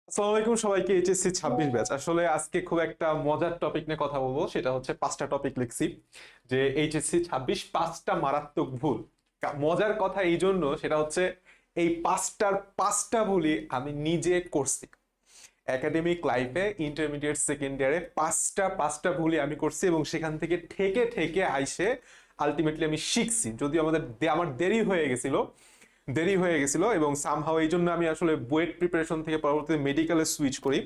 আসসালামু আলাইকুম সবাইকে। HSC 26 batch. আসলে আজকে খুব একটা মজার টপিক নিয়ে কথা বলবো, সেটা হচ্ছে পাঁচটা টপিক লিখছি যে এইচএসসি 26 পাঁচটা মারাত্মক ভুল। মজার কথা এই জন্য, সেটা হচ্ছে এই পাঁচটার পাঁচটা ভুলই আমি নিজে করছি একাডেমিক লাইফে। ইন্টারমিডিয়েট সেকেন্ড ইয়ারে পাঁচটা পাঁচটা ভুলই আমি করছি এবং সেখান থেকে ঠেকে ঠেকে আইসে আলটিমেটলি আমি শিখছি। যদিও আমার দেরি হয়ে গেছিল এবং সামহাও এই জন্য আমি আসলে বুয়েট প্রিপারেশন থেকে পরবর্তীতে মেডিকেলে সুইচ করি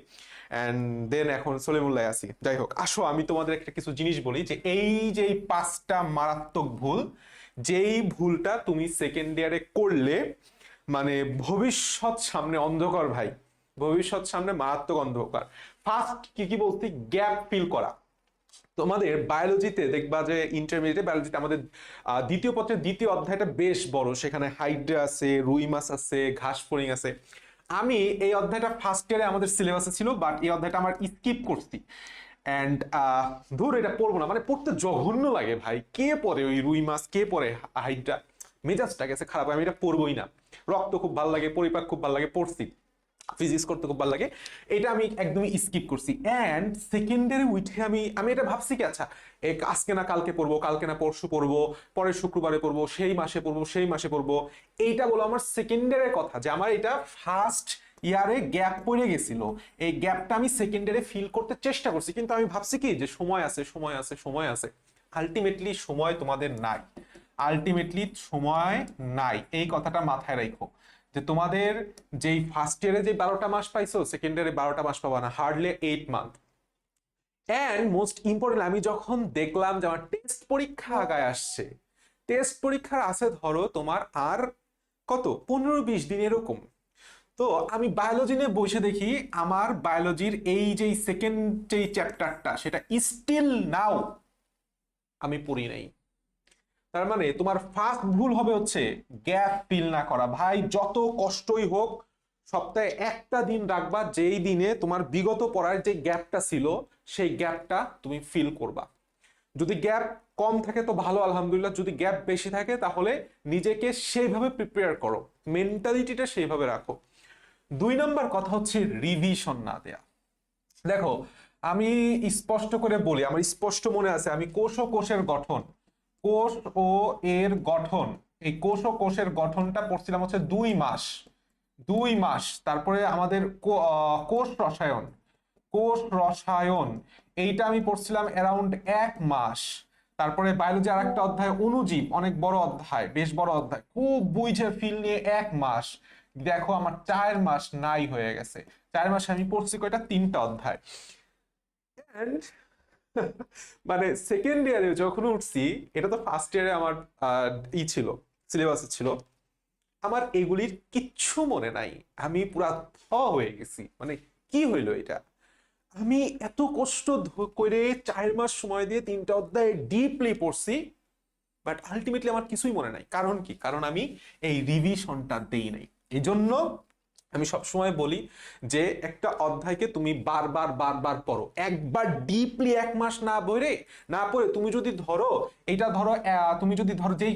অ্যান্ড দেন এখন সলিমুল্লাহ আছি। যাই হোক, আসো আমি তোমাদের একটা কিছু জিনিস বলি যে এই পাঁচটা মারাত্মক ভুল, যেই ভুলটা তুমি সেকেন্ড ইয়ারে করলে মানে ভবিষ্যৎ সামনে অন্ধকার ভাই, ভবিষ্যৎ সামনে মারাত্মক অন্ধকার। ফার্স্ট কি কি বলছি, গ্যাপ ফিল করা। তোমাদের বায়োলজিতে দেখবা যে ইন্টারমিডিয়েটে বায়োলজিতে আমাদের দ্বিতীয় পত্রের দ্বিতীয় অধ্যায়টা বেশ বড়, সেখানে হাইড্রা আছে, রুই মাছ আছে, ঘাস ফড়িং আছে। আমি এই অধ্যায়টা ফার্স্ট ইয়ারে আমাদের সিলেবাসে ছিল, বাট এই অধ্যায়টা আমার স্কিপ করছি অ্যান্ড ধর এটা পড়বো না, মানে পড়তে জঘন্য লাগে ভাই। কে পড়ে ওই রুই মাছ, কে পড়ে হাইড্রা? মেজাজটা গেছে খারাপ, আমি এটা পড়বোই না। রক্ত খুব ভালো লাগে, পরিপাক খুব ভালো লাগে, পড়ছি। ফিজিক্স করতে খুব ভালো লাগে, এটা আমি একদমই স্কিপ করছি। অ্যান্ড সেকেন্ডারি উইঠে আমি আমি এটা ভাবছি কি, আচ্ছা আজকে না কালকে পড়বো, কালকে না পরশু পড়বো, পরের শুক্রবারে পড়বো, সেই মাসে পড়বো। এইটা বলো আমার সেকেন্ডারের কথা, যে আমার এটা ফার্স্ট ইয়ারে গ্যাপ পড়ে গেছিল। এই গ্যাপটা আমি সেকেন্ডারে ফিল করতে চেষ্টা করছি, কিন্তু আমি ভাবছি কি যে সময় আছে। আলটিমেটলি সময় তোমাদের নাই, আলটিমেটলি সময় নাই। এই কথাটা মাথায় রাখো যে তোমাদের যেই ফার্স্ট ইয়ারে যে 12টা মাস পাইছো, সেকেন্ড ইয়ারে 12টা মাস পাবা না, hardly 8 month. And most important, আমি যখন দেখলাম যে আমার টেস্ট পরীক্ষা আগায় আসছে, টেস্ট পরীক্ষার আছে ধরো তোমার আর কত 15-20 দিন এরকম। তো আমি বায়োলজি নিয়ে বসে দেখি আমার বায়োলজির এই যে সেকেন্ড যে চ্যাপ্টারটা, সেটা স্টিল নাও আমি পড়ি নাই। তার মানে তোমার ফার্স্ট ভুল হবে হচ্ছে গ্যাপ ফিল না করা। ভাই যত কষ্টই হোক, সপ্তাহে একটা দিন রাখবা যেই দিনে তোমার বিগত পড়ার যে গ্যাপটা ছিল সেই গ্যাপটা তুমি ফিল করবা। যদি গ্যাপ কম থাকে তো ভালো, আলহামদুলিল্লাহ। যদি গ্যাপ বেশি থাকে তাহলে নিজেকে সেইভাবে প্রিপেয়ার করো, মেন্টালিটিটা সেইভাবে রাখো। 2 নম্বর কথা হচ্ছে রিভিশন না দেয়া। দেখো, আমি স্পষ্ট করে বলি, আমার স্পষ্ট মনে আছে, আমি কোষ ও কোষের গঠন, কোষ ও এর গঠন, এই কোষ ও কোষের গঠনটা পড়ছিলাম হচ্ছে 2 মাস। 2 মাস। তারপরে আমাদের কোষ রসায়ন, কোষ রসায়ন এইটা আমি পড়ছিলাম অ্যারাউন্ড 1 মাস। তারপরে বায়োলজি আর একটা অধ্যায় অণুজীব, অনেক বড় অধ্যায়, বেশ বড় অধ্যায়, খুব বুঝে ফিল নিয়ে 1 মাস। দেখো আমার 4 মাস নাই হয়ে গেছে। 4 মাসে আমি পড়ছি কয়টা, 3টা অধ্যায়। And মানে সেকেন্ড ইয়ারে যখন উঠছি, এটা তো ফার্স্ট ইয়ারে আমার ছিল, সিলেবাসে ছিল, আমার এগুলির কিচ্ছু মনে নাই। আমি পুরা হয়ে গেছি, মানে কি হইলো এটা? আমি এত কষ্ট করে 4 মাস সময় দিয়ে 3টা অধ্যায় ডিপলি পড়ছি, বাট আলটিমেটলি আমার কিছুই মনে নাই। কারণ কি? কারণ আমি এই রিভিশনটা দেই নাই। এই জন্য আমি সবসময় বলি যে একটা অধ্যায়কে তুমি বারবার বারবার পড়ো। একবার ডিপলি 1 মাস না পড়ে তুমি যদি ধরো, এইটা ধরো তুমি যদি ধরো যেই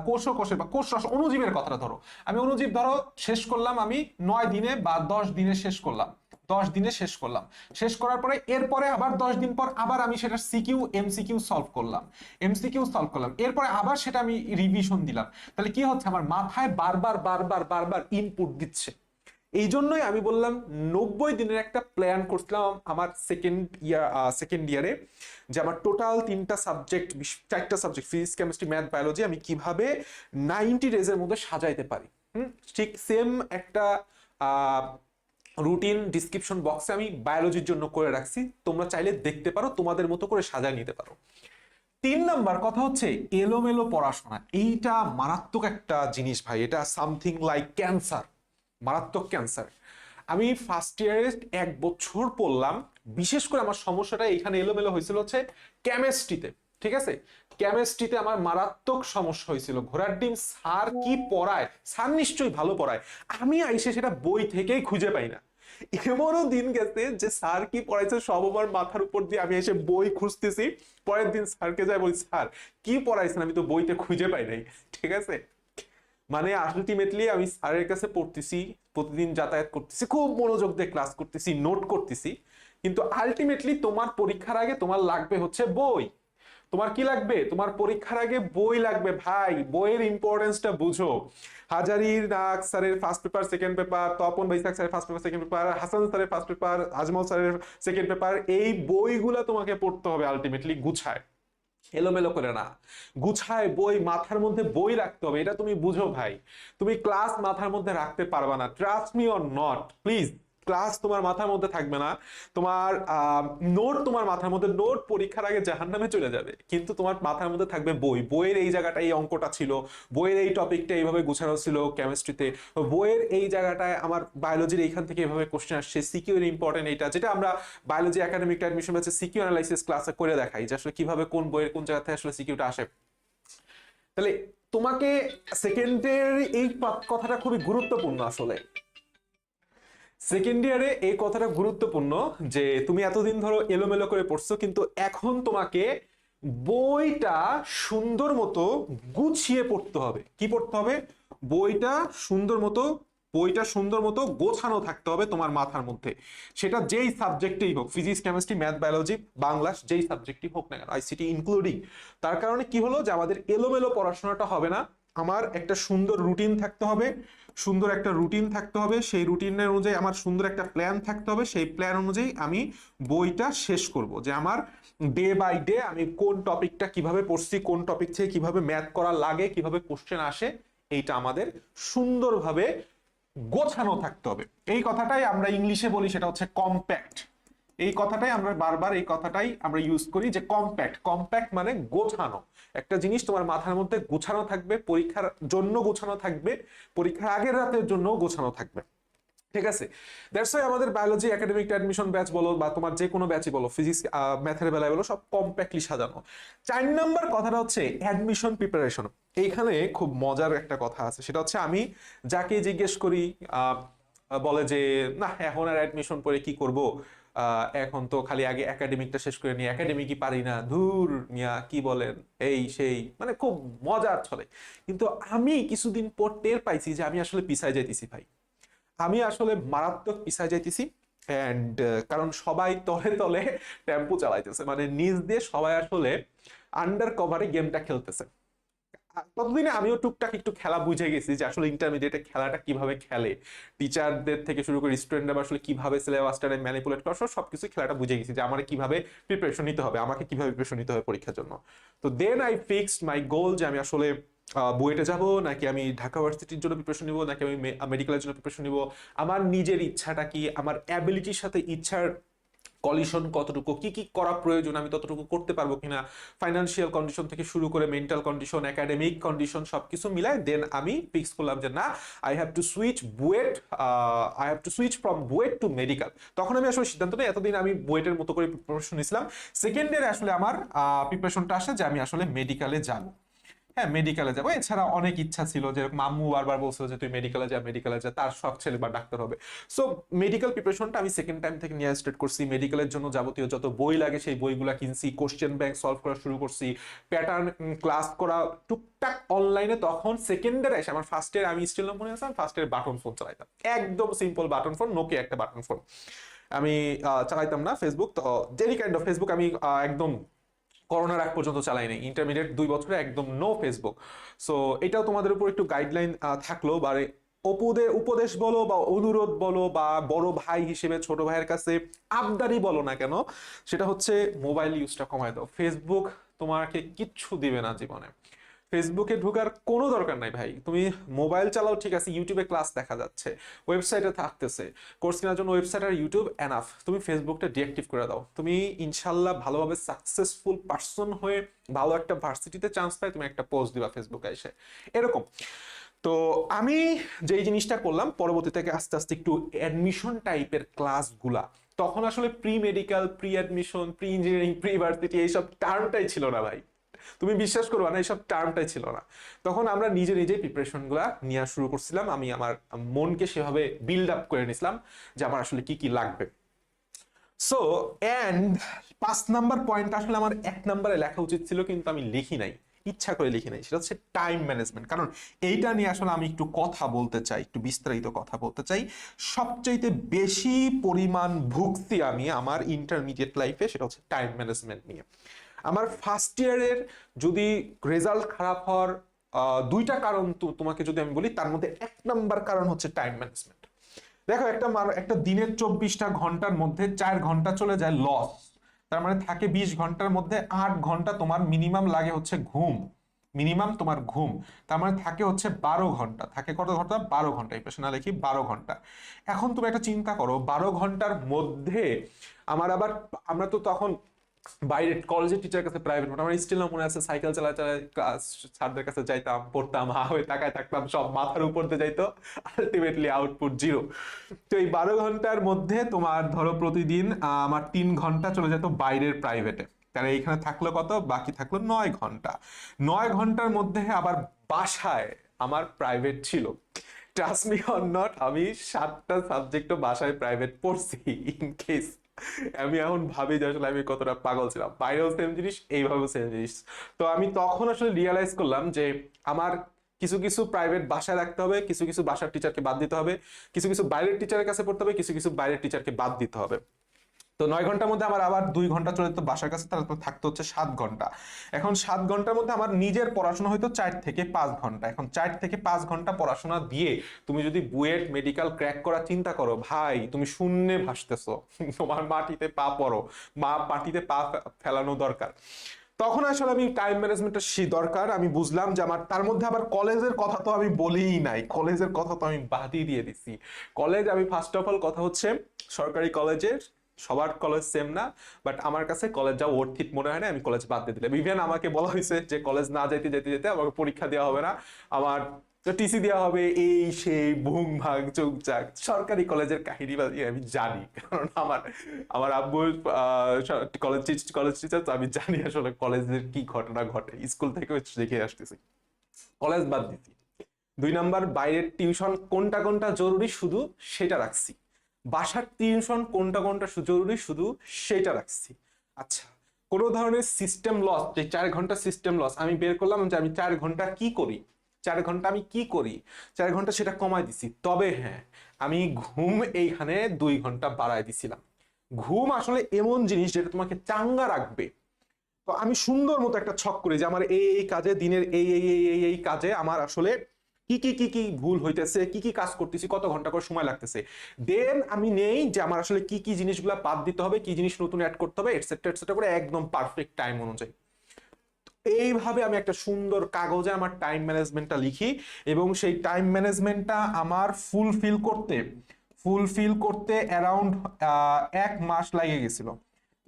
কোষের বা কোষ রস অণুজীবের কথাটা ধরো, আমি অণুজীব ধরো শেষ করলাম আমি 9 দিনে বা 10 দিনে শেষ করলাম। 10 দিনে শেষ করলাম, শেষ করার পরে এরপরে আবার 10 দিন পর আবার আমি সেটা এমসিকিউ সলভ করলাম, এরপরে আবার সেটা আমি রিভিশন দিলাম। তাহলে কি হচ্ছে, আমার মাথায় বারবার বারবার বারবার ইনপুট দিচ্ছে। এই জন্যই আমি বললাম 90 দিনের একটা প্ল্যান করছিলাম আমার সেকেন্ড ইয়ারে, যে আমার টোটাল 4টা subject physics, chemistry, math, biology আমি কিভাবে 90 ডেজের মধ্যে সাজাইতে পারি। ঠিক সেম একটা রুটিন ডিসক্রিপশন বক্সে আমি বায়োলজির জন্য করে রাখছি, তোমরা চাইলে দেখতে পারো, তোমাদের মতো করে সাজায় নিতে পারো। 3 নম্বর কথা হচ্ছে এলোমেলো পড়াশোনা। এইটা মারাত্মক একটা জিনিস ভাই, এটা সামথিং লাইক ক্যান্সার, মারাত্মক ক্যান্সার। আমি ফার্স্ট ইয়ারে 1 বছর পড়লাম, বিশেষ করে আমার সমস্যাটা এখানে এলোমেলো হয়েছিল হচ্ছে কেমিস্ট্রিতে। ঠিক আছে, কেমিস্ট্রিতে আমার মারাত্মক সমস্যা হয়েছিল। ঘোড়ার ডিম স্যার কি পড়ায়, স্যার নিশ্চয়ই ভালো পড়ায়, আমি আইসে সেটা বই থেকেই খুঁজে পাই না। এমনও দিন গেছে যে স্যার কি পড়াইছে সব আমার মাথার উপর দিয়ে আমি এসে বই খুঁজতেছি, পরের দিন স্যারকে যাই বলি, স্যার কি পড়াইছেন, আমি তো বইতে খুঁজে পাই নাই। ঠিক আছে, মানে আলটিমেটলি আমি স্যারের কাছে পড়তেছি, প্রতিদিন যাতায়াত করতেছি, খুব মনোযোগ দিয়ে ক্লাস করতেছি, নোট করতেছি, কিন্তু আলটিমেটলি তোমার পরীক্ষার আগে তোমার লাগবে হচ্ছে বই। তোমার কি লাগবে? তোমার পরীক্ষার আগে বই লাগবে ভাই। বইয়ের ইম্পর্টেন্সটা বুঝো। হাজারির নাক স্যারের first paper, second paper, Tapan Baishakh স্যারের first paper, second paper, Hasan স্যারের ফার্স্ট পেপার, আজমল স্যারের সেকেন্ড পেপার, এই বইগুলা তোমাকে পড়তে হবে আলটিমেটলি গুছায়, এলোমেলো করে না। গুছায় বই, মাথার মধ্যে বই রাখতে হবে, এটা তুমি বুঝো ভাই। তুমি ক্লাস মাথার মধ্যে রাখতে পারবা না, trust me or not please. Class তোমার মাথার মধ্যে থাকবে না, তোমার নোট তোমার মাথার মধ্যে, নোট পরীক্ষার আগে জাহান্নামে চলে যাবে, কিন্তু তোমার মাথার মধ্যে থাকবে বই। বইয়ের এই জায়গাটা এই অঙ্কটা ছিল, বইয়ের এই টপিকটা এইভাবে গুছানো ছিল কেমিস্ট্রিতে, বইয়ের এই জায়গাটায় আমার বায়োলজির এইখান থেকে এইভাবে কোশ্চেন আসছে, সিকিউ এর ইম্পর্টেন্ট এইটা, যেটা আমরা বায়োলজি একাডেমিক অ্যাডমিশন ব্যাচে সিকিউ অ্যানালাইসিস ক্লাসে করে দেখাই যে আসলে কিভাবে কোন বইয়ের কোন জায়গা থেকে আসলে সিকিউটা আসে। তাহলে তোমাকে সেকেন্ডের এই কথাটা খুবই গুরুত্বপূর্ণ আসলে। সেকেন্ড ইয়ারে এই কথাটা গুরুত্বপূর্ণ যে তুমি এতদিন ধরো এলোমেলো করে পড়ছো, কিন্তু এখন তোমাকে বইটা সুন্দর মতো গুছিয়ে পড়তে হবে। কি পড়তে হবে? বইটা সুন্দর মতো, বইটা সুন্দর মতো গোছানো থাকতে হবে তোমার মাথার মধ্যে। সেটা যেই সাবজেক্টেই হোক, physics, chemistry, math, biology, Bangla, যেই সাবজেক্টই হোক না কেন, আইসিটি ইনক্লুডিং। তার কারণে কি হলো যে আমাদের এলোমেলো পড়াশোনাটা হবে না, আমার একটা সুন্দর রুটিন থাকতে হবে, সুন্দর একটা রুটিন থাকতে হবে, সেই রুটিনের অনুযায়ী আমার সুন্দর একটা প্ল্যান থাকতে হবে, সেই প্ল্যান অনুযায়ী আমি বইটা শেষ করব, যে আমার ডে বাই ডে আমি কোন টপিকটা কিভাবে পড়ছি, কোন টপিক থেকে কিভাবে ম্যাথ করা লাগে, কিভাবে কোশ্চেন আসে, এইটা আমাদের সুন্দরভাবে গোছানো থাকতে হবে। এই কথাটাই আমরা ইংলিশে বলি, সেটা হচ্ছে কম্প্যাক্ট। এই কথাটাই আমরা বারবার, এই কথাটাই আমরা ইউজ করি যে কম্প্যাক্ট। কম্প্যাক্ট মানে গোছানো। একটা জিনিস তোমার মাথার মধ্যে গোছানো থাকবে, পরীক্ষার জন্য গোছানো থাকবে, পরীক্ষার আগের রাতের জন্য গোছানো থাকবে। ঠিক আছে? দ্যাটস ওয়াই আমাদের বায়োলজি একাডেমিক অ্যাডমিশন ব্যাচ বলো বা তোমার যে কোনো ব্যাচই বলো, ফিজিক্স ম্যাথের বেলায় বলো, সব কম্প্যাক্টলি সাজানো। 4 নাম্বার কথাটা হচ্ছে অ্যাডমিশন প্রিপারেশন। এইখানে খুব মজার একটা কথা আছে, সেটা হচ্ছে আমি যাকে জিজ্ঞেস করি বলে যে না এখন আর অ্যাডমিশন পরে কি করব, এখন তো খালি আগে একাডেমিকটা শেষ করে নি, একাডেমিকই পারি না, ধুর মিয়া কি বলেন, এই সেই, মানে খুব মজার ছলে। কিন্তু আমি কিছুদিন পর টের পাইছি যে আমি আসলে পিছায় যাইতেছি ভাই, আমি আসলে মারাত্মক পিছায় যাইতেছি। এন্ড কারণ সবাই তলে তলে টেম্পু চালাইতেছে, মানে নিজ দিয়ে সবাই আসলে আন্ডার কভারে গেমটা খেলতেছে। ততদিনে আমিও টুকটাক একটু খেলা বুঝে গেছি যে আসলে ইন্টারমিডিয়েটে খেলাটা কিভাবে খেলে, টিচারদের থেকে শুরু করে স্টুডেন্টরা আসলে কিভাবে সিলেবাসটা ম্যানিপুলেট করা, সবকিছু খেলাটা বুঝে গেছি যে আমার কিভাবে প্রিপারেশন নিতে হবে, আমাকে কিভাবে প্রিপারেশন নিতে হবে পরীক্ষার জন্য। তো দেন আই ফিক্সড মাই গোল যে আমি আসলে বুয়েটে যাব, নাকি আমি ঢাকা ভার্সিটির জন্য প্রিপারেশন নিব, নাকি আমি মেডিকেলের জন্য প্রিপারেশন নিব, আমার নিজের ইচ্ছাটা কি, আমার অ্যাবিলিটির সাথে ইচ্ছার কলিশন কতটুকু, কি কি করা প্রয়োজন, আমি ততটুকু করতে পারবো কিনা, ফাইন্যান্সিয়াল কন্ডিশন থেকে শুরু করে মেন্টাল কন্ডিশন, একাডেমিক কন্ডিশন, সবকিছু মিলায় দেন আমি ফিক্স করলাম যে না, I have to switch BUET, I have to switch from BUET to medical. তখন আমি আসলে সিদ্ধান্ত নিই, এতদিন আমি বুয়েটের মতো করে প্রিপারেশন নিয়েছিলাম, সেকেন্ড ইয়ারে আসলে আমার প্রিপারেশনটা আসে যে আমি আসলে মেডিকেলে যাব। হ্যাঁ, মেডিকেলে যাবো। এছাড়া অনেক ইচ্ছা ছিল, যেরকম আম্মু বারবার বলছিল যে তুই মেডিকেলে যা, মেডিকেলে যা, তার শখ ছেলে বা ডাক্তার হবে। সো মেডিকেল প্রিপারেশনটা আমি সেকেন্ড টাইম থেকে নিয়ে স্টার্ট করছি। মেডিকেলের জন্য যাবতীয় যত বই লাগে সেই বইগুলা কিনছি, কোশ্চেন ব্যাংক সলভ করা শুরু করছি, প্যাটার্ন ক্লাস করা টুকটাক অনলাইনে। তখন সেকেন্ড ইয়ারে এসে আমার ফার্স্ট ইয়ার, আমি স্টিল মনে আছে ফার্স্ট ইয়ার বাটন ফোন চালাইতাম, একদম সিম্পল বাটন ফোন, নোকিয়া একটা বাটন ফোন। আমি চালাইতাম না ফেসবুক, তো এনি কাইন্ড অফ ফেসবুক আমি একদম করোনার আগ পর্যন্ত চালাইনি, ইন্টারমিডিয়েট 2 বছরে একদম নো ফেসবুক। সো এটাও তোমাদের উপর একটু গাইডলাইন থাকলো, বা উপদেশ বলো বা অনুরোধ বলো বা বড় ভাই হিসেবে ছোট ভাইয়ের কাছে আবদারি বলো না কেন, সেটা হচ্ছে মোবাইল ইউজটা কমায় দাও। ফেসবুক তোমাকে কিচ্ছু দিবে না জীবনে, ফেসবুকে ঢোকার কোনো দরকার নাই ভাই। তুমি মোবাইল চালাও ঠিক আছে, ইউটিউবে ক্লাস দেখা যাচ্ছে, ওয়েবসাইটে থাকতেছে, কোর্স কেনার জন্য ওয়েবসাইট আর ইউটিউব এনাফ। তুমি ফেসবুকটা ডিঅ্যাক্টিভ করে দাও, তুমি ইনশাল্লাহ ভালোভাবে সাকসেসফুল পার্সন হয়ে ভালো একটা ভার্সিটিতে চান্স পাই, তুমি একটা পোস্ট দিবা ফেসবুকে এসে, এরকম। তো আমি যেই জিনিসটা করলাম, পরবর্তী থেকে আস্তে আস্তে একটু অ্যাডমিশন টাইপের ক্লাসগুলা, তখন আসলে pre medical, pre admission, pre engineering, pre varsity এইসব টার্মটাই ছিল না ভাই, তুমি বিশ্বাস করবে না, এইসব টার্মটাই ছিল না। তখন আমরা নিজে নিজেই প্রিপারেশন গুলা নেওয়া শুরু করছিলাম, আমি আমার মনকে সেভাবে বিল্ড আপ করে নিছিলাম যে আমার আসলে কি কি লাগবে। সো এন্ড 5 নাম্বার পয়েন্ট আসলে আমার 1 নাম্বারে লেখা উচিত ছিল, কিন্তু আমি লিখি নাই। ইচ্ছা করে লিখি নাই, সেটা হচ্ছে টাইম ম্যানেজমেন্ট। কারণ এইটা নিয়ে আসলে আমি একটু কথা বলতে চাই, একটু বিস্তারিত কথা বলতে চাই। সবচাইতে বেশি পরিমাণ ভুগছি আমি আমার ইন্টারমিডিয়েট লাইফে, সেটা হচ্ছে টাইম ম্যানেজমেন্ট নিয়ে। আমার ফার্স্ট ইয়ারের যদি রেজাল্ট খারাপ হওয়ার দুইটা কারণ তোমাকে যদি আমি বলি, তার মধ্যে 1 নাম্বার কারণ হচ্ছে টাইম ম্যানেজমেন্ট। দেখো, একটা দিনের 24টা ঘন্টার মধ্যে 4 ঘন্টা চলে যায় লস। তার মানে থাকে 20 ঘন্টার মধ্যে 8 ঘন্টা তোমার মিনিমাম লাগে হচ্ছে ঘুম, মিনিমাম তোমার ঘুম। তার মানে থাকে হচ্ছে 12 ঘন্টা। থাকে কত ঘন্টা? 12 ঘন্টা। এই পেছনে লিখি 12 ঘন্টা। এখন তুমি একটা চিন্তা করো, 12 ঘন্টার মধ্যে আমরা তো তখন বাইরে কলেজের টিচার কাছে প্রাইভেট, আমার স্টিল মনে আছে সাইকেল চালায় চালায় স্যারদের কাছে যাইতাম, পড়তাম, হা হয়ে তাকায় থাকতাম, সব মাথার উপর দিয়ে যাইতো, আলটিমেটলি আউটপুট 0। তো এই 12 ঘন্টার মধ্যে তোমার ধরো প্রতিদিন আমার 3 ঘন্টা চলে যেত বাইরের প্রাইভেটে। তাহলে এইখানে থাকলো কত? বাকি থাকলো 9 ঘন্টা। 9 ঘন্টার মধ্যে আবার বাসায় আমার প্রাইভেট ছিল। ট্রাস্ট মি অর নট, আমি 7টা সাবজেক্টও বাসায় প্রাইভেট পড়ছি। ইন কেস আমি এখন ভাবি যে আসলে আমি কতটা পাগল ছিলাম, বাইরেও সেম জিনিস, এইভাবেও সেম জিনিস। তো আমি তখন আসলে রিয়েলাইজ করলাম যে আমার কিছু কিছু প্রাইভেট বাসায় রাখতে হবে, কিছু কিছু বাসার টিচারকে বাদ দিতে হবে, কিছু কিছু বাইরের টিচারের কাছে পড়তে হবে, কিছু কিছু বাইরের টিচারকে বাদ দিতে হবে। তো 9 ঘন্টার মধ্যে আমার আবার 2 ঘন্টা চলে যেত বাসার কাছে, তারপর থাকতো হচ্ছে 7 ঘন্টা। এখন 7 ঘন্টার মধ্যে আমার নিজের পড়াশোনা হয়তো 4 থেকে 5 ঘন্টা। এখন 4 থেকে 5 ঘন্টা পড়াশোনা দিয়ে তুমি যদি বুয়েট মেডিকেল ক্র্যাক করার চিন্তা করো, ভাই তুমি শূন্যে ভাসতেছো। তোমার মাটিতে পা পড়ো, মাটিতে পা ফেলানো দরকার। তখন আসলে আমি টাইম ম্যানেজমেন্টটা দরকার আমি বুঝলাম যে আমার। তার মধ্যে আবার কলেজের কথা তো আমি বলিই নাই, কলেজের কথা তো আমি বাদই দিয়ে দিছি। কলেজ আমি ফার্স্ট অফ অল কথা হচ্ছে সরকারি কলেজের, সবার কলেজ সেম না, বাট আমার কাছে কলেজ যাওয়া ওর্থ ইট মনে হয় না, আমি কলেজ বাদ দিয়ে দিলাম। ইভেন আমাকে বলা হয়েছে যে কলেজ না যেতে যেতে যেতে আমাকে পরীক্ষা দেওয়া হবে না, আমার টিসি দেওয়া হবে, এই সেই ভুং ভাং চৌচাক। সরকারি কলেজের কাহিনী আমি জানি, কারণ আমার আমার আব্বু কলেজ টিচার, তো আমি জানি আসলে কলেজের কি ঘটনা ঘটে, স্কুল থেকে দেখে আসতেছি। কলেজ বাদ দিছি। 2 নাম্বার, বাইরের টিউশন কোনটা কোনটা জরুরি শুধু সেটা রাখছি। বাসার টিউশন কোনটা কোনটা জরুরি শুধু সেটা রাখছি। আচ্ছা, কোনো ধরনের সিস্টেম লস, যে 4 ঘন্টা সিস্টেম লস আমি বের করলাম যে আমি 4 ঘন্টা কি করি, 4 ঘন্টা আমি কি করি, 4 ঘন্টা সেটা কমাই দিছি। তবে হ্যাঁ, আমি ঘুম এইখানে 2 ঘন্টা বাড়ায় দিছিলাম। ঘুম আসলে এমন জিনিস যেটা তোমাকে চাঙ্গা রাখবে। তো আমি সুন্দর মতো একটা ছক করি যে আমার এই এই কাজে, দিনের এই এই এই এই এই কাজে আমার আসলে কি কি কি কি ভুল হইতেছে, কি কি কাজ করতেছি, কত ঘন্টা করে সময় লাগতেছে। দেন আমি নেই যে আমার আসলে কি কি জিনিসগুলো বাদ দিতে হবে, কি জিনিস নতুন অ্যাড করতে হবে, এটসেট্রা এটসেট্রা করে একদম পারফেক্ট টাইম অনুযায়ী। এইভাবে আমি একটা সুন্দর কাগজে আমার টাইম ম্যানেজমেন্টটা লিখি, এবং সেই টাইম ম্যানেজমেন্টটা আমার ফুলফিল করতে অ্যারাউন্ড 1 মাস লাগে গেছিল।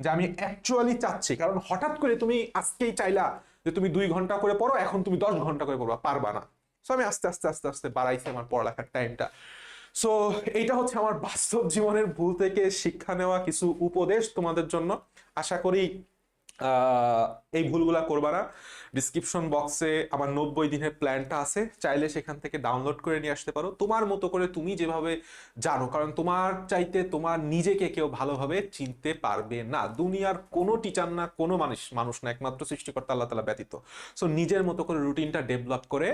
যে আমি অ্যাকচুয়ালি চাচ্ছি, কারণ হঠাৎ করে তুমি আজকেই চাইলা যে তুমি 2 ঘন্টা করে পড়ো, এখন তুমি 10 ঘন্টা করে পড়বা, পারবা না। সো আমি আস্তে আস্তে আস্তে আস্তে বাড়াইছি আমার পড়ালেখার টাইমটা। সো এইটা হচ্ছে আমার বাস্তব জীবনের ভুল থেকে শিক্ষা নেওয়া কিছু উপদেশ তোমাদের জন্য। আশা করি এই ভুলগুলা করবা না। ডিসক্রিপশন বক্সে আমার 90 দিনের প্ল্যানটা আছে, চাইলে সেখান থেকে ডাউনলোড করে নিয়ে আসতে পারো, তোমার মতো করে তুমি যেভাবে জানো। কারণ তোমার চাইতে তোমার নিজেকে কেউ ভালোভাবে চিনতে পারবে না, দুনিয়ার কোনো টিচার না, কোনো মানুষ না, একমাত্র সৃষ্টিকর্তা আল্লাহ তাআলা ব্যতীত। সো নিজের মতো করে রুটিনটা ডেভেলপ করে,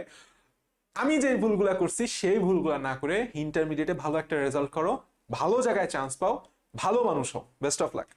আমি যে ভুলগুলা করছি সেই ভুলগুলা না করে ইন্টারমিডিয়েটে ভালো একটা রেজাল্ট করো, ভালো জায়গায় চান্স পাও, ভালো মানুষ হও। Best of luck.